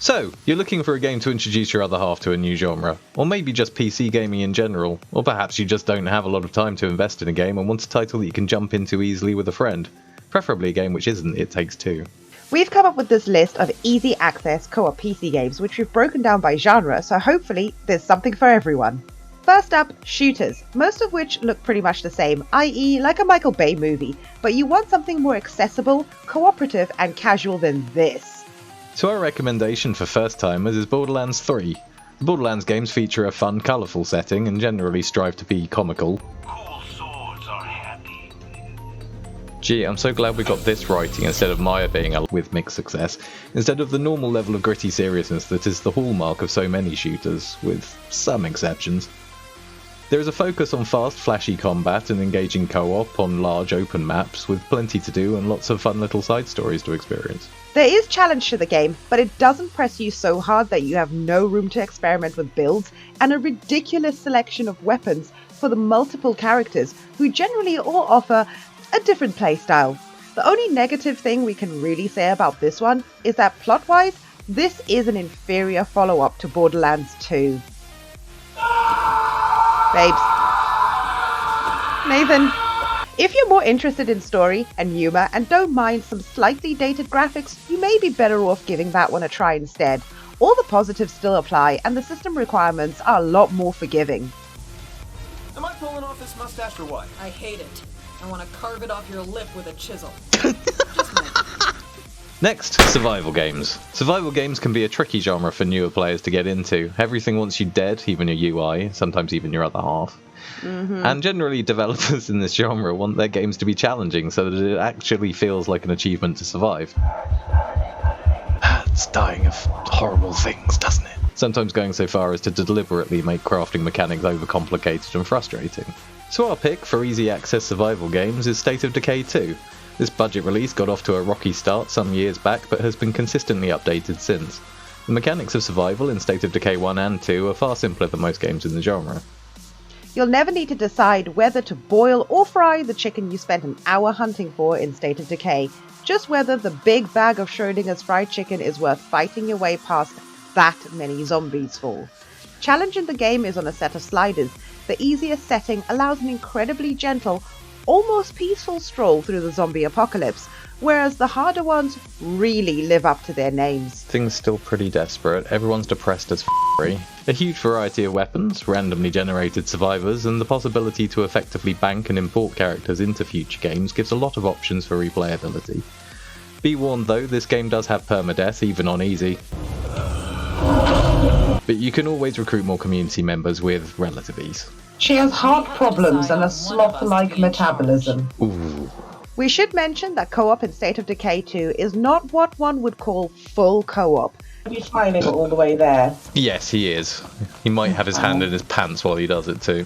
So, you're looking for a game to introduce your other half to a new genre, or maybe just PC gaming in general, or perhaps you just don't have a lot of time to invest in a game and want a title that you can jump into easily with a friend, preferably a game which isn't It Takes Two. We've come up with this list of easy access co-op PC games which we've broken down by genre, so hopefully there's something for everyone. First up, shooters, most of which look pretty much the same, i.e. like a Michael Bay movie, but you want something more accessible, cooperative and casual than this. So our recommendation for first-timers is Borderlands 3. The Borderlands games feature a fun, colourful setting and generally strive to be comical. Cool swords are handy. Gee, I'm so glad we got this writing instead of Maya being with mixed success, instead of the normal level of gritty seriousness that is the hallmark of so many shooters, with some exceptions. There is a focus on fast, flashy combat and engaging co-op on large open maps with plenty to do and lots of fun little side stories to experience. There is challenge to the game, but it doesn't press you so hard that you have no room to experiment with builds and a ridiculous selection of weapons for the multiple characters who generally all offer a different playstyle. The only negative thing we can really say about this one is that plot-wise, this is an inferior follow-up to Borderlands 2. Babes. Nathan. If you're more interested in story and humour and don't mind some slightly dated graphics, you may be better off giving that one a try instead. All the positives still apply and the system requirements are a lot more forgiving. Am I pulling off this mustache or what? I hate it. I want to carve it off your lip with a chisel. Next, survival games. Survival games can be a tricky genre for newer players to get into. Everything wants you dead, even your UI, sometimes even your other half. And generally developers in this genre want their games to be challenging so that it actually feels like an achievement to survive. It's dying of horrible things, doesn't it? Sometimes going so far as to deliberately make crafting mechanics overcomplicated and frustrating. So our pick for easy access survival games is State of Decay 2. This budget release got off to a rocky start some years back but has been consistently updated since. The mechanics of survival in State of Decay 1 and 2 are far simpler than most games in the genre. You'll never need to decide whether to boil or fry the chicken you spent an hour hunting for in State of Decay, just whether the big bag of Schrodinger's fried chicken is worth fighting your way past that many zombies for. Challenge in the game is on a set of sliders. The easiest setting allows an incredibly gentle, almost peaceful stroll through the zombie apocalypse, whereas the harder ones really live up to their names. Things still pretty desperate, everyone's depressed as f***ry. A huge variety of weapons, randomly generated survivors, and the possibility to effectively bank and import characters into future games gives a lot of options for replayability. Be warned though, this game does have permadeath, even on easy. But you can always recruit more community members with relative ease. She has heart problems and a sloth-like metabolism. Ooh. We should mention that co-op in State of Decay 2 is not what one would call full co-op. He's smiling all the way there. Yes, he is. He might have his hand in his pants while he does it too.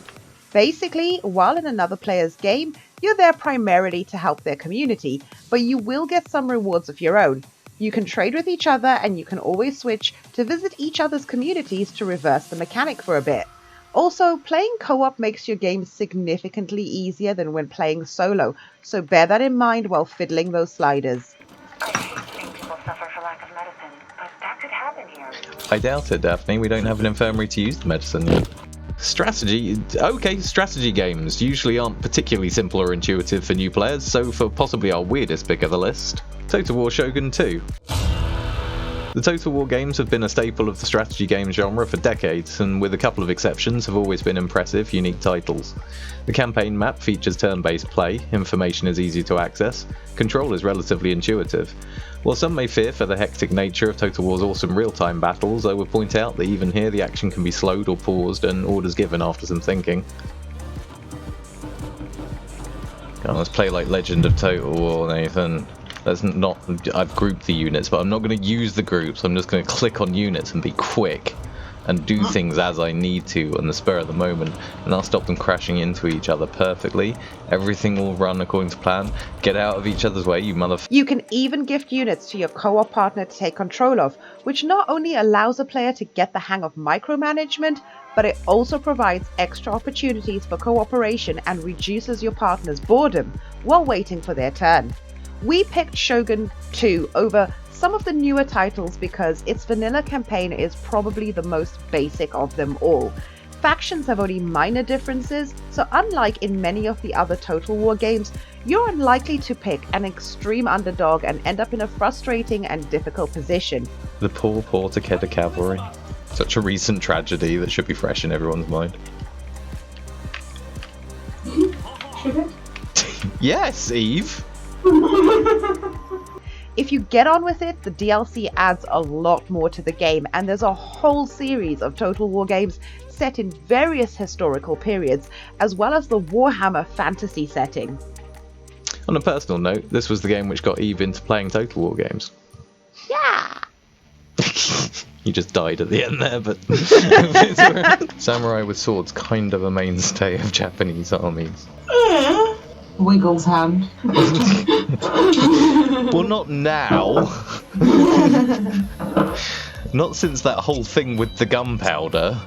Basically, while in another player's game, you're there primarily to help their community, but you will get some rewards of your own. You can trade with each other and you can always switch to visit each other's communities to reverse the mechanic for a bit. Also, playing co-op makes your game significantly easier than when playing solo, so bear that in mind while fiddling those sliders. I hate seeing people suffer for lack of medicine, but that could happen here. I doubt it, Daphne. We don't have an infirmary to use the medicine yet. Strategy games usually aren't particularly simple or intuitive for new players, so for possibly our weirdest pick of the list, Total War Shogun 2. The Total War games have been a staple of the strategy game genre for decades, and with a couple of exceptions have always been impressive, unique titles. The campaign map features turn-based play, information is easy to access, control is relatively intuitive. While some may fear for the hectic nature of Total War's awesome real-time battles, I would point out that even here the action can be slowed or paused and orders given after some thinking. Come on, let's play like Legend of Total War, Nathan. I've grouped the units, but I'm not going to use the groups. I'm just going to click on units and be quick and do things as I need to on the spur of the moment, and I'll stop them crashing into each other perfectly. Everything will run according to plan. Get out of each other's way, you You can even gift units to your co-op partner to take control of, which not only allows a player to get the hang of micromanagement, but it also provides extra opportunities for cooperation and reduces your partner's boredom while waiting for their turn. We picked Shogun 2 over some of the newer titles because its vanilla campaign is probably the most basic of them all. Factions have only minor differences, so unlike in many of the other Total War games, you're unlikely to pick an extreme underdog and end up in a frustrating and difficult position. The poor Takeda cavalry. Such a recent tragedy that should be fresh in everyone's mind. Should it? Yes, Eve! If you get on with it, the DLC adds a lot more to the game, and there's a whole series of Total War games set in various historical periods, as well as the Warhammer fantasy setting. On a personal note, this was the game which got Eve into playing Total War games. Yeah! You just died at the end there, but... Samurai with swords, kind of a mainstay of Japanese armies. Wiggles hand. Well, not now. Not since that whole thing with the gunpowder.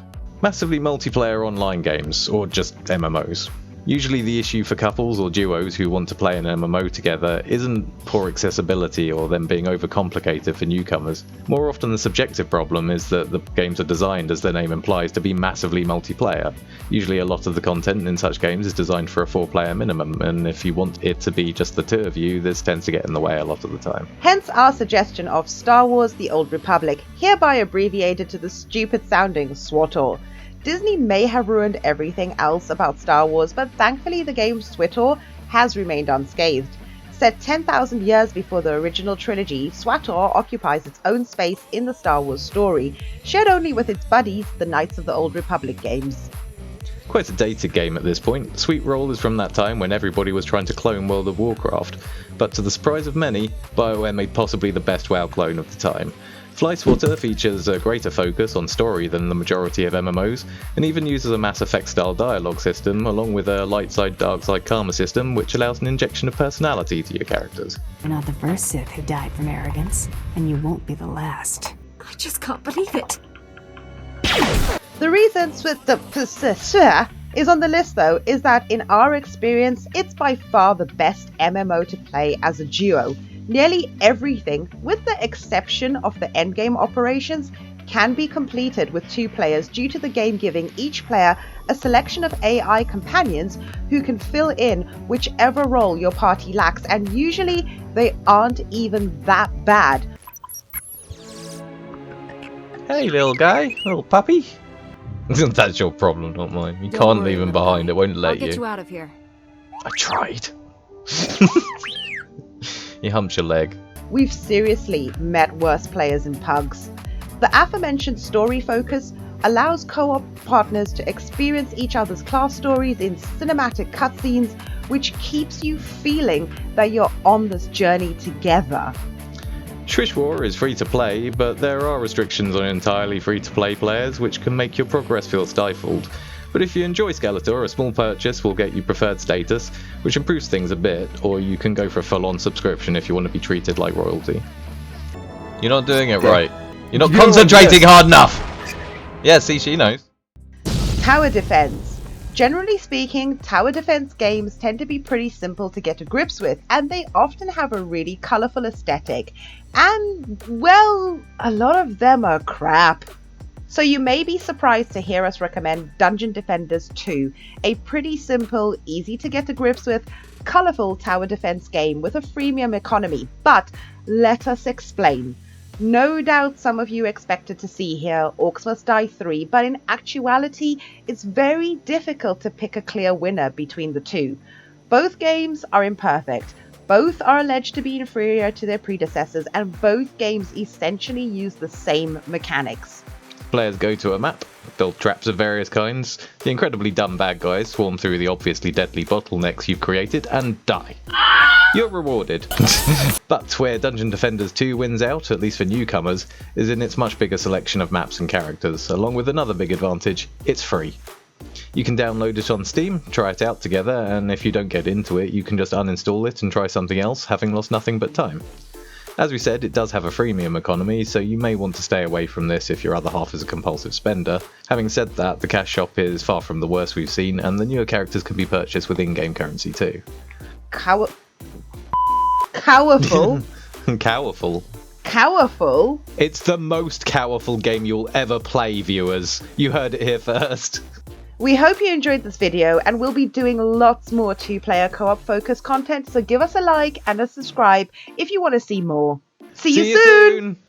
Massively multiplayer online games, or just MMOs. Usually the issue for couples or duos who want to play an MMO together isn't poor accessibility or them being overcomplicated for newcomers. More often the subjective problem is that the games are designed, as their name implies, to be massively multiplayer. Usually a lot of the content in such games is designed for a 4-player minimum, and if you want it to be just the 2 of you, this tends to get in the way a lot of the time. Hence our suggestion of Star Wars: The Old Republic, hereby abbreviated to the stupid sounding SWTOR. Disney may have ruined everything else about Star Wars, but thankfully the game SWTOR has remained unscathed. Set 10,000 years before the original trilogy, SWTOR occupies its own space in the Star Wars story, shared only with its buddies, the Knights of the Old Republic games. Quite a dated game at this point. Sweet Roll is from that time when everybody was trying to clone World of Warcraft, but to the surprise of many, BioWare made possibly the best WoW clone of the time. Fly Swatter features a greater focus on story than the majority of MMOs, and even uses a Mass Effect style dialogue system, along with a light side dark side karma system which allows an injection of personality to your characters. You're not the first Sith who died from arrogance, and you won't be the last. I just can't believe it. The reason SWTOR is on the list though is that in our experience it's by far the best MMO to play as a duo. Nearly everything, with the exception of the endgame operations, can be completed with 2 players due to the game giving each player a selection of AI companions who can fill in whichever role your party lacks, and usually they aren't even that bad. Hey little guy, little puppy. That's your problem, not mine. You Don't can't worry, leave him little behind, guy. it won't I'll let get you. you out of here. I tried. You humped your leg. We've seriously met worse players in pugs. The aforementioned story focus allows co-op partners to experience each other's class stories in cinematic cutscenes, which keeps you feeling that you're on this journey together. Swish War is free to play, but there are restrictions on entirely free to play players which can make your progress feel stifled. But if you enjoy Skeletor, a small purchase will get you preferred status, which improves things a bit, or you can go for a full-on subscription if you want to be treated like royalty. You're not doing it right. You're not concentrating hard enough! Yeah, see, she knows. Tower defense. Generally speaking, tower defense games tend to be pretty simple to get to grips with, and they often have a really colourful aesthetic. And, well, a lot of them are crap. So you may be surprised to hear us recommend Dungeon Defenders 2, a pretty simple, easy to get to grips with, colourful tower defense game with a freemium economy. But let us explain. No doubt some of you expected to see here Orcs Must Die 3, but in actuality it's very difficult to pick a clear winner between the two. Both games are imperfect. Both are alleged to be inferior to their predecessors, and both games essentially use the same mechanics. Players go to a map, build traps of various kinds, the incredibly dumb bad guys swarm through the obviously deadly bottlenecks you've created, and die. You're rewarded. But where Dungeon Defenders 2 wins out, at least for newcomers, is in its much bigger selection of maps and characters, along with another big advantage: it's free. You can download it on Steam, try it out together, and if you don't get into it, you can just uninstall it and try something else, having lost nothing but time. As we said, it does have a freemium economy, so you may want to stay away from this if your other half is a compulsive spender. Having said that, the cash shop is far from the worst we've seen, and the newer characters can be purchased with in-game currency too. Cowerful. Cowerful. Powerful? It's the most powerful game you'll ever play, viewers. You heard it here first. We hope you enjoyed this video, and we'll be doing lots more 2-player co-op focused content, so give us a like and a subscribe if you want to see more. See you soon!